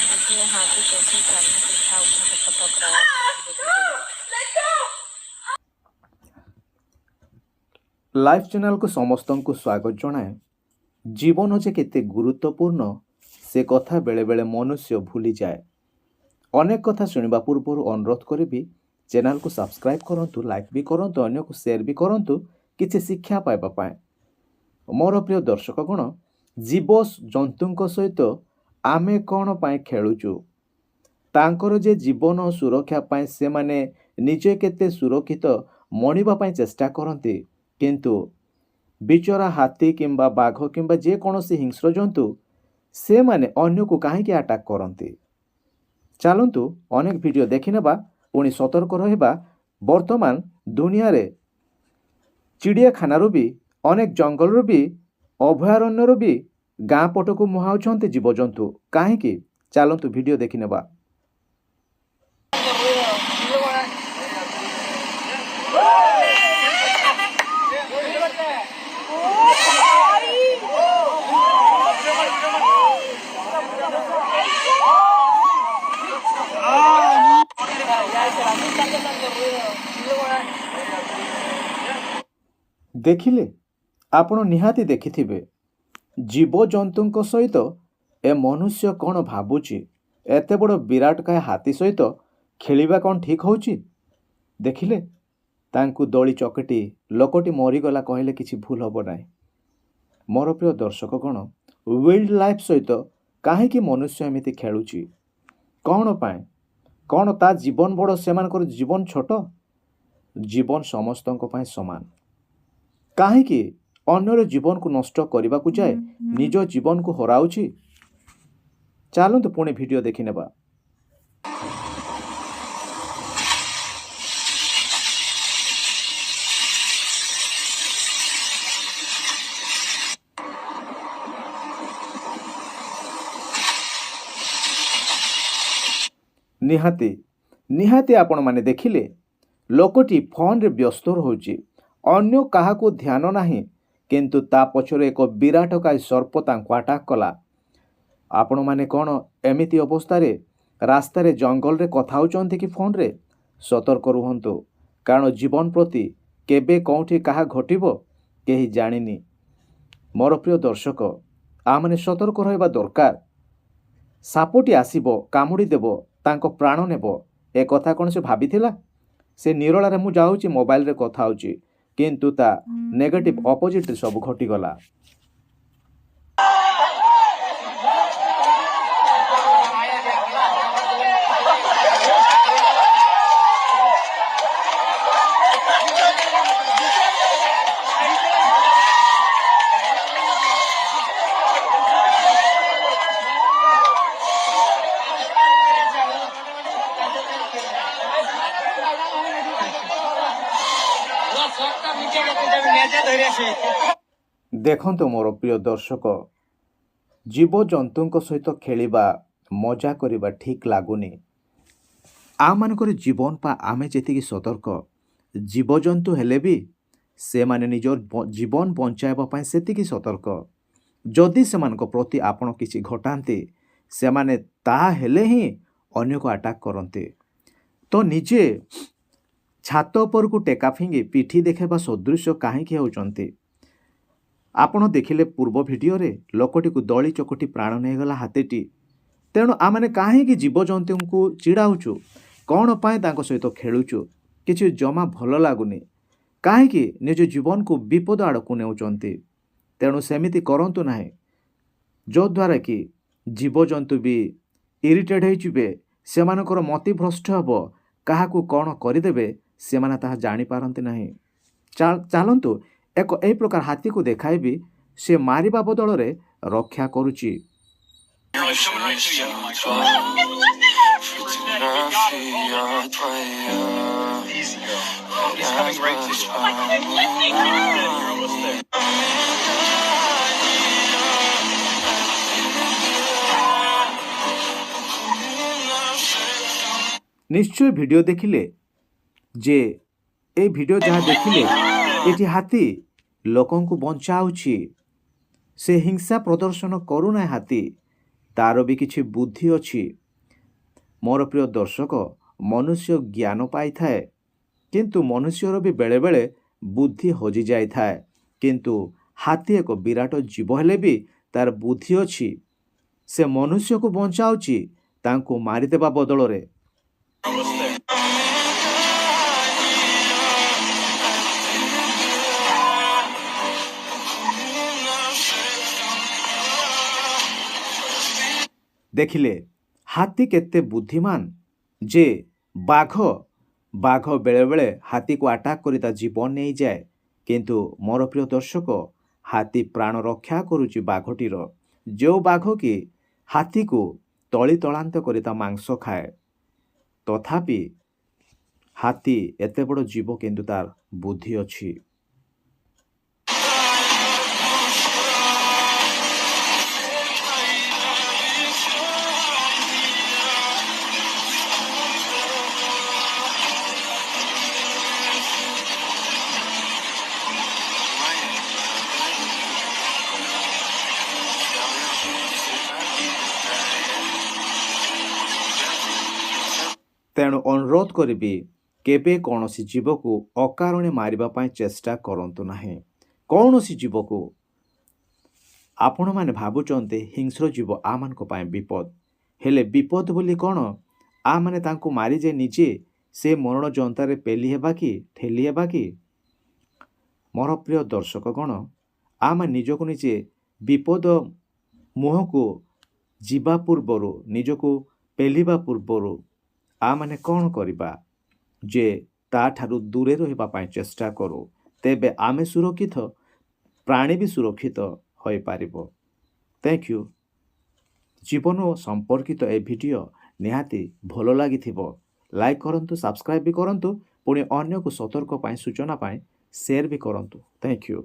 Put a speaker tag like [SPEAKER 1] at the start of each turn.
[SPEAKER 1] देखिए हाथी कैसे चालू से उठा उठा के पटक रहा है।
[SPEAKER 2] लाइफ चैनल को समस्त को स्वागत जनाए। जीवन जे केते गुरुत्वपूर्ण से कथा बेले बेले मनुष्य भूली जाए। अनेक कथा शुणा पूर्व अनुरोध करी चैनल को सब्सक्राइब करंतु, लाइक भी करंतु, अन्य को शेयर भी करंतु किसी शिक्षा पाइबा पाए। मोर प्रिय दर्शकगण, जीव जंतु सहित आमे कौन पाए खेलुचु, तांकर जे जीवन सुरक्षा पाए से माने निजे केते सुरक्षित मणिबा पाए चेष्टा करंती, किंतु बिचरा हाथी किंबा बाघ किंबा जे कौनसी हिंस्र जंतु से माने अन्य को कहीं अटैक करंती। चलतु अनेक वीडियो देखि नेबा, पुणी सतर्क रहिबा। वर्तमान दुनिया रे चिड़ियाखाना भी, अनेक जंगल भी, अभयारण्य भी गाँ पट को मुहाउछंती जीवजंतु कहीं। चलतु वीडियो देखि नेबा। देखिले आपण निहाती देखिथिबे जीवजंतु सहित ए मनुष्य कौन भावुची। एते बड़ विराट काय हाथी सहित खेलिबा कौन ठीक होची। देखिले तांकु दली चकटी लोकटी मरीगला कहले किछि भूल हब नाही। मोर प्रिय दर्शकगण, वाइल्ड लाइफ सहित कहीं मनुष्य एमिति खेलुची कौन पाए? कौन ता जीवन बड़ सेमानकर जीवन छोट? जीवन समस्तों पाए समान। कहीं अन्यर जीवन को नष्ट करने को जाए निज जीवन को हराउची। चलतु पुणी वीडियो देखि नेबा। निहाती निहाती आपण माने देखिले लोकटी फोन रे व्यस्त रहुची, अन्य काहाको ध्यान नाही, किंतु ता पछरे एक विराट काय सर्प तांको अटैक कला। आपण माने कौन एमिति अवस्था रे रास्ता रे जंगल रे कथा होचंती कि फोन रे? सतर्क रुहंतु, कारण जीवन प्रति केबे कौठी काहा घटिबो केही जानिनी। मोर प्रिय दर्शक, आमने सतर्क रहबा दरकार। सापटी आसीबो, कामुड़ी देबो, तांको प्राण नेबो, ए कथा कौन से भाबिथिला? से निरला रे मु जाउची, मोबाइल रे कथा होची, किंतु ता नेगेटिव अपोजिट सब घटिगला। देखंतु मोर प्रिय दर्शक, जीवजंतु सहित खेलिबा मजा करिबा ठीक लागुनी। आमानकर जीवन पा आमे जेतिकी सतर्क, जीवजंतु हेले भी से माने निजर जीवन बंचाइबा पाए सेतिकी सतर्क। जदि सेमानक प्रति आपण किछि घटान्ते, से माने ता हेले ही अन्य को अटैक करन्ते। तो निजे छात उपर को टेका फिंगी पिठी देखेबा सदृश कहीं होचंती। आपण देखिले पूर्व वीडियो रे लोकटी को दली चकटी प्राण नेगला हाथीटी। तेणु आमने कहीं जीवजंतु को चिड़ाऊचु, कौन पाए तांको सहित खेलुचु, किछि जमा भल लागुनी। कहीं निज जीवन को विपद आड़ को नेउचंती। तेणु सेमिति करंतु नाही, जो द्वारा कि जीवजंतु भी इरिटेड होइजिबे, सेमानकर मति भ्रष्ट हबो, काहाकू कौन करदेवे सेमाने ताहा जानी पारंती नाही। चलतु एक ए प्रकार हाथी को देखाइबी, से मारिबा बदल रे रक्षा करुची। निश्चय वीडियो देखिले जे ए वीडियो जहाँ देखिले एटी हाथी लोकों को बंचाउछि। ସେ ହିଂସା ପ୍ରଦର୍ଶନ କରୁନାହିଁ ହାତୀ, ତାର ବି କିଛି ବୁଦ୍ଧି ଅଛି। ମୋର ପ୍ରିୟ ଦର୍ଶକ, ମନୁଷ୍ୟ ଜ୍ଞାନ ପାଇଥାଏ, କିନ୍ତୁ ମନୁଷ୍ୟର ବି ବେଳେବେଳେ ବୁଦ୍ଧି ହଜିଯାଇଥାଏ। କିନ୍ତୁ ହାତୀ ଏକ ବିରାଟ ଜୀବ ହେଲେ ବି ତାର ବୁଦ୍ଧି ଅଛି। ସେ ମନୁଷ୍ୟକୁ ବଞ୍ଚାଉଛି ତାଙ୍କୁ ମାରିଦେବା ବଦଳରେ। ଦେଖିଲେ ହାତୀ କେତେ ବୁଦ୍ଧିମାନ ଯେ ବାଘ ବେଳେବେଳେ ହାତୀକୁ ଆଟାକ୍ କରି ତା ଜୀବନ ନେଇଯାଏ। କିନ୍ତୁ ମୋର ପ୍ରିୟ ଦର୍ଶକ, ହାତୀ ପ୍ରାଣ ରକ୍ଷା କରୁଛି ବାଘଟିର। ଯେଉଁ ବାଘ କି ହାତୀକୁ ତଳି ତଳାନ୍ତ କରି ତା ମାଂସ ଖାଏ, ତଥାପି ହାତୀ ଏତେ ବଡ଼ ଜୀବ କିନ୍ତୁ ତାର ବୁଦ୍ଧି ଅଛି। ତେଣୁ ଅନୁରୋଧ କରିବି, କେବେ କୌଣସି ଜୀବକୁ ଅକାରଣେ ମାରିବା ପାଇଁ ଚେଷ୍ଟା କରନ୍ତୁ ନାହିଁ। କୌଣସି ଜୀବକୁ ଆପଣମାନେ ଭାବୁଛନ୍ତି ହିଂସ୍ର ଜୀବ ଆମମାନଙ୍କ ପାଇଁ ବିପଦ, ହେଲେ ବିପଦ ବୋଲି କ'ଣ ଆମମାନେ ତାଙ୍କୁ ମାରିଯାଇ ନିଜେ ସେ ମରଣ ଯନ୍ତାରେ ପେଲି ହେବା କି ଠେଲି ହେବା କି? ମୋର ପ୍ରିୟ ଦର୍ଶକଗଣ, ଆମେ ନିଜକୁ ନିଜେ ବିପଦ ମୁହଁକୁ ଯିବା ପୂର୍ବରୁ, ନିଜକୁ ପେଲିବା ପୂର୍ବରୁ ଆମମାନେ କ'ଣ କରିବା ଯେ ତାଠାରୁ ଦୂରେ ରହିବା ପାଇଁ ଚେଷ୍ଟା କରୁ। ତେବେ ଆମେ ସୁରକ୍ଷିତ, ପ୍ରାଣୀ ବି ସୁରକ୍ଷିତ ହୋଇପାରିବ। Thank you. ଜୀବନ ସମ୍ପର୍କିତ ଏ ଭିଡ଼ିଓ ନିହାତି ଭଲ ଲାଗିଥିବ। ଲାଇକ୍ କରନ୍ତୁ, ସବସ୍କ୍ରାଇବ୍ ବି କରନ୍ତୁ, ପୁଣି ଅନ୍ୟକୁ ସତର୍କ ପାଇଁ ସୂଚନା ପାଇଁ ସେୟାର ବି କରନ୍ତୁ। Thank you.